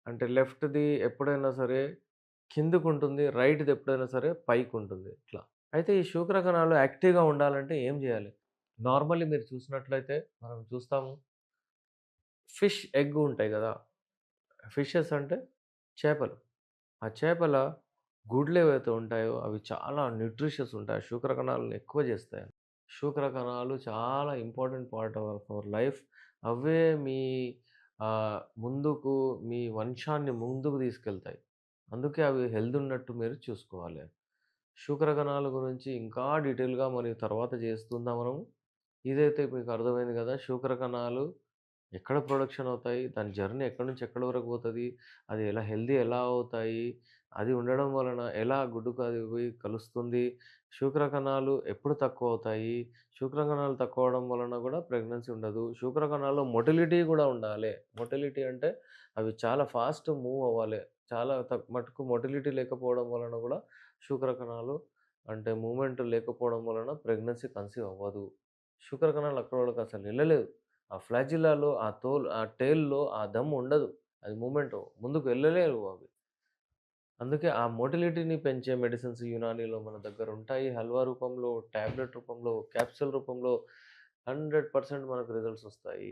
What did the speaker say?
అంటే లెఫ్ట్‌ది ఎప్పుడైనా సరే కిందకుంటుంది. రైట్‌ది ఎప్పుడైనా సరే పైకుంటుంది ఇట్లా. అయితే ఈ శూక్ర కణాలు యాక్టివ్‌గా ఉండాలంటే ఏం జేయాలి? నార్మల్లీ మీరు చూసినట్లయితే మనం చూస్తాము. ఫిష్ ఎగ్ ఉంటాయి గదా! ఫిషెస్ అంటే చేపలు. ఆ చేపల గుడ్లేవైతే ఉంటాయో అవి చాలా న్యూట్రిషియస్ ఉంటాయి. శూక్ర కణాలను ఎక్కువ జేస్తాయి. శూక్ర కణాలు చాలా important part of our life. అవే మీ ముందుకు మీ వంశాన్ని ముందుకు తీసుకెళ్తాయి. అందుకే అవి హెల్త్ ఉన్నట్టు మీరు చూసుకోవాలి. శూక్ర కణాల గురించి ఇంకా డీటెయిల్‌గా మరి తర్వాత చేస్తుందాం మనము. ఇదైతే మీకు అర్థమైంది గదా! శూక్ర కణాలు ఎక్కడ ప్రొడక్షన్ అవుతాయి? దాని జర్నీ ఎక్కడి నుంచి ఎక్కడి వరకు పోతది? అది ఎలా హెల్తీ ఎలా అవుతాయి? అది ఉండడం వలన ఎలా గుడ్డుకు అది పోయి కలుస్తుంది? శూక్ర కణాలు ఎప్పుడు తక్కువవుతాయి? శూక్ర కణాలు తక్కువవ్వడం వలన గూడా ప్రెగ్నెన్సీ ఉండదు. శూక్ర కణాల్లో మొటిలిటీ గూడా ఉండాలె. మొటిలిటీ అంటే అవి చాలా ఫాస్ట్ మూవ్ అవ్వాలి. చాలా మటుకు మొటిలిటీ లేకపోవడం వలన గూడా శూక్ర కణాలు అంటే మూవ్‌మెంట్ లేకపోవడం వలన ప్రెగ్నెన్సీ కన్సీవ్ అవ్వదు. శూక్ర కణాలు అక్కడి వరకు అసలు ఎళ్ళలేదు. ఆ ఫ్లాజిల్లాలో ఆ టెయిల్‌లో ఆ దమ్ ఉండదు. అది మూవ్‌మెంట్ ముందుకు వెళ్ళలేవు అవి. అందుకే ఆ మోటిలిటీని పెంచే మెడిసిన్స్ యునానీలో మన దగ్గర ఉంటాయి. హల్వా రూపంలో, టాబ్లెట్ రూపంలో, క్యాప్సూల్ రూపంలో 100% మనకు రిజల్ట్స్ వస్తాయి.